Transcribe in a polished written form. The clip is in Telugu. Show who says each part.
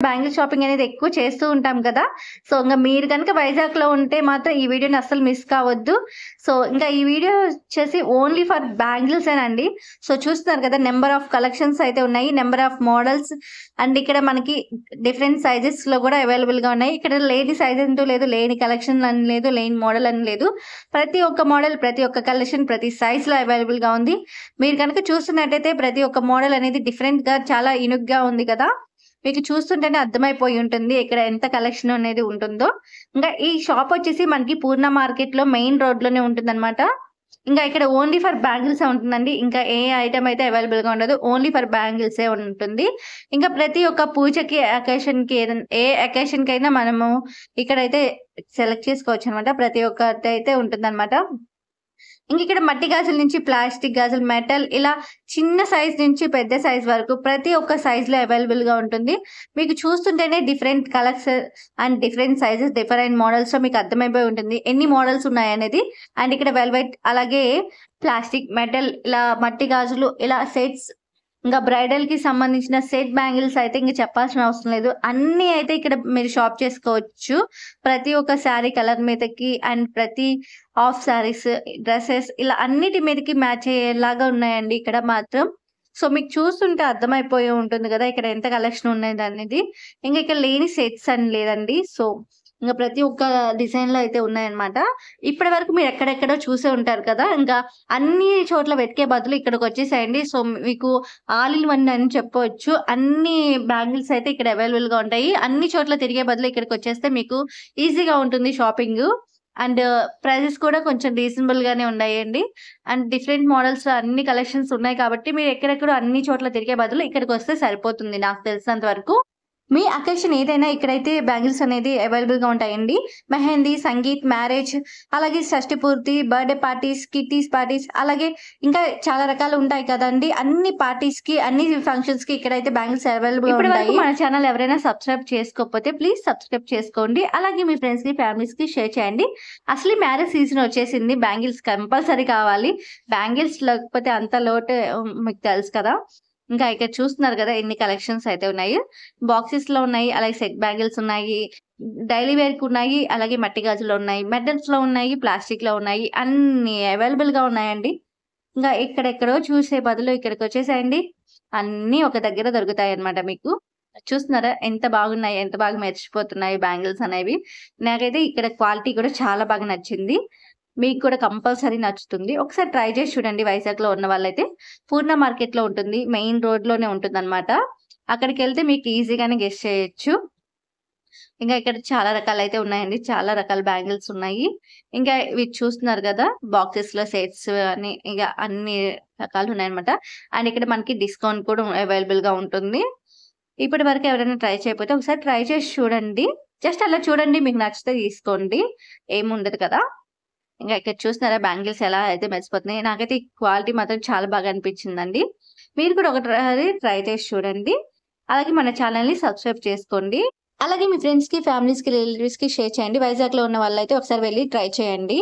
Speaker 1: బ్యాంగిల్ షాపింగ్ అనేది ఎక్కువ చేస్తూ ఉంటాం కదా! సో, మీరు గనుక వైజాగ్‌లో ఉంటే మాత్రం ఈ వీడియోని అస్సలు మిస్ కావద్దు. సో, ఈ వీడియో వచ్చేసి ఓన్లీ ఫర్ బ్యాంగిల్సేనండి. సో, చూస్తున్నారు కదా! నంబర్ ఆఫ్ కలెక్షన్స్ అయితే ఉన్నాయి. నంబర్ ఆఫ్ మోడల్స్ అండ్ ఇక్కడ మనకి డిఫరెంట్ సైజెస్‌లో కూడా అవైలబుల్‌గా ఉన్నాయి. ఇక్కడ లేని సైజ్ అంటూ లేదు, లేని కలెక్షన్ అని లేదు, లేని మోడల్ అని లేదు. ప్రతి ఒక్క మోడల్, ప్రతి ఒక్క కలెక్షన్, ప్రతి సైజ్‌లో అవైలబుల్‌గా ఉంది. మీరు గనుక చూస్తున్నట్టయితే ప్రతి ఒక్క మోడల్ అనేది డిఫరెంట్‌గా చాలా యూనిక్‌గా ఉంది కదా! మీకు చూస్తుంటేనే అర్థమైపోయి ఉంటుంది. ఇక్కడ ఎంత కలెక్షన్ అనేది ఉంటుందో. ఈ షాప్ వచ్చేసి మనకి పూర్ణ మార్కెట్‌లో మెయిన్ రోడ్‌లోనే ఉంటుందన్నమాట. ఇక్కడ ఓన్లీ ఫర్ బ్యాంగిల్సే ఉంటుందండి. ఇంకా ఏ ఐటెమ్ అయితే అవైలబుల్‌గా ఉండదు. ఓన్లీ ఫర్ బ్యాంగిల్సే ఉంటుంది. ప్రతి ఒక్క పూజకి, అకేషన్‌కి ఏ అకేషన్‌కైనా మనము ఇక్కడైతే సెలెక్ట్ చేసుకోవచ్చనమాట. ప్రతి ఒక్కటైతే ఉంటుందన్నమాట. ఇక్కడ మట్టి గాజుల నుంచి ప్లాస్టిక్ గాజులు, మెటల్ ఇలా చిన్న సైజ్ నుంచి పెద్ద సైజ్ వరకు ప్రతి ఒక్క సైజ్‌లో అవైలబుల్‌గా ఉంటుంది. మీకు చూస్తుంటేనే different colours and different sizes, different మోడల్స్‌లో మీకు అర్థమైపోయి ఉంటుంది. ఎన్ని మోడల్స్ ఉన్నాయనేది. ఇక్కడ వెల్వెట్ అలాగే ప్లాస్టిక్, మెటల్ ఇలా మట్టి గాజులు ఇలా సెట్స్ బ్రైడల్‌కి సంబంధించిన సెట్ బ్యాంగిల్స్ అయితే చెప్పాల్సిన అవసరం లేదు. అన్నీ అయితే ఇక్కడ మీరు షాప్ చేసుకోవచ్చు. ప్రతి ఒక్క శారీ కలర్ మీదకి అండ్ ప్రతి హాఫ్ శారీస్, డ్రెసెస్ ఇలా అన్నిటి మీదకి మ్యాచ్ అయ్యేలాగా ఉన్నాయండి ఇక్కడ మాత్రం. సో, మీకు చూస్తుంటే అర్థమైపోయి ఉంటుంది గదా! ఇక్కడ ఎంత కలెక్షన్ ఉన్నదనేది. ఇక్కడ లేని సెట్స్ అని లేదండి. సో, ప్రతి ఒక్క డిజైన్‌లో అయితే ఉన్నాయన్నమాట. ఇప్పటి వరకు మీరు ఎక్కడెక్కడో చూసే ఉంటారు కదా! అన్ని చోట్ల వెతికే బదులు ఇక్కడికొచ్చేసేయండి. సో, మీకు ఆల్ ఇన్ వన్ అని చెప్పొచ్చు. అన్ని బ్యాంగిల్స్ అయితే ఇక్కడ అవైలబుల్‌గా ఉంటాయి. అన్ని చోట్ల తిరిగే బదులు ఇక్కడికొచ్చేస్తే మీకు ఈజీగా ఉంటుంది షాపింగు. అండ్ ప్రైజెస్ కూడా కొంచెం రీజనబుల్‌గానే ఉన్నాయండి. అండ్ డిఫరెంట్ మోడల్స్ అన్ని కలెక్షన్స్ ఉన్నాయి కాబట్టి మీరు ఎక్కడెక్కడో అన్ని చోట్ల తిరిగే బదులు ఇక్కడికొస్తే సరిపోతుంది నాకు తెలిసినంత వరకు. మీ అకేషన్ ఏదైనా ఇక్కడైతే బ్యాంగిల్స్ అనేది అవైలబుల్‌గా ఉంటాయండి. మెహందీ, సంగీత్, మ్యారేజ్ అలాగే షష్టి పూర్తి, బర్త్‌డే పార్టీస్, కిట్టీస్ పార్టీస్ అలాగే ఇంకా చాలా రకాలు ఉంటాయి కదండీ! అన్ని పార్టీస్‌కి, అన్ని ఫంక్షన్స్‌కి ఇక్కడైతే బ్యాంగిల్స్ అవైలబుల్‌గా ఉంటాయి. ఇప్పటివరకు మన ఛానల్ ఎవరైనా సబ్స్క్రైబ్ చేసుకోకపోతే ప్లీజ్ సబ్స్క్రైబ్ చేసుకోండి. అలాగే మీ ఫ్రెండ్స్‌కి, ఫ్యామిలీస్‌కి షేర్ చేయండి. అసలే మ్యారేజ్ సీజన్ వచ్చేసింది. బ్యాంగిల్స్ కంపల్సరీ కావాలి. బ్యాంగిల్స్ లేకపోతే అంత లోటే మీకు తెలుసు కదా! ఇక్కడ చూస్తున్నారు కదా! ఎన్ని కలెక్షన్స్ అయితే ఉన్నాయి. బాక్సెస్‌లో ఉన్నాయి. అలాగే సెట్ బ్యాంగిల్స్ ఉన్నాయి. డైలీ వేర్‌కి ఉన్నాయి. అలాగే మట్టి గాజులో ఉన్నాయి. మెటల్స్‌లో ఉన్నాయి. ప్లాస్టిక్‌లో ఉన్నాయి. అన్నీ అవైలబుల్‌గా ఉన్నాయండి. ఎక్కడెక్కడో చూసే బదులు ఇక్కడికొచ్చేసేయండి. అన్నీ ఒక దగ్గర దొరుకుతాయన్నమాట మీకు. చూస్తున్నారా ఎంత బాగున్నాయి. ఎంత బాగా మెరిసిపోతున్నాయి బ్యాంగిల్స్ అనేవి. నాకైతే ఇక్కడ క్వాలిటీ కూడా చాలా బాగా నచ్చింది. మీకు కూడా కంపల్సరీ నచ్చుతుంది. ఒకసారి ట్రై చేసి చూడండి వైజాగ్‌లో ఉన్న వాళ్ళైతే. పూర్ణ మార్కెట్‌లో ఉంటుంది. మెయిన్ రోడ్‌లోనే ఉంటుందన్నమాట. అక్కడికెళ్తే మీకు ఈజీగానే గెస్ చేయొచ్చు. ఇక్కడ చాలా రకాలైతే ఉన్నాయండి. చాలా రకాల బ్యాంగిల్స్ ఉన్నాయి. ఇవి చూస్తున్నారు కదా! బాక్సెస్‌లో సెట్స్ అని అన్ని రకాలు ఉన్నాయన్నమాట. అండ్ ఇక్కడ మనకి డిస్కౌంట్ కూడా అవైలబుల్‌గా ఉంటుంది. ఇప్పటి వరకు ఎవరైనా ట్రై చేయకపోతే ఒకసారి ట్రై చేసి చూడండి. జస్ట్ అలా చూడండి. మీకు నచ్చితే తీసుకోండి. ఏముండదు కదా! ఇక్కడ చూస్తున్నారా బ్యాంగిల్స్ ఎలా అయితే మెరిసిపోతున్నాయి. నాకైతే ఈ క్వాలిటీ మాత్రం చాలా బాగా అనిపించిందండి. మీరు కూడా ఒకసారి ట్రై చేసి చూడండి. అలాగే మన ఛానల్‌ని సబ్స్క్రైబ్ చేసుకోండి. అలాగే మీ ఫ్రెండ్స్‌కి, ఫ్యామిలీస్‌కి, రిలేటివ్స్‌కి షేర్ చేయండి. వైజాగ్‌లో ఉన్న వాళ్ళైతే ఒకసారి వెళ్లి ట్రై చేయండి.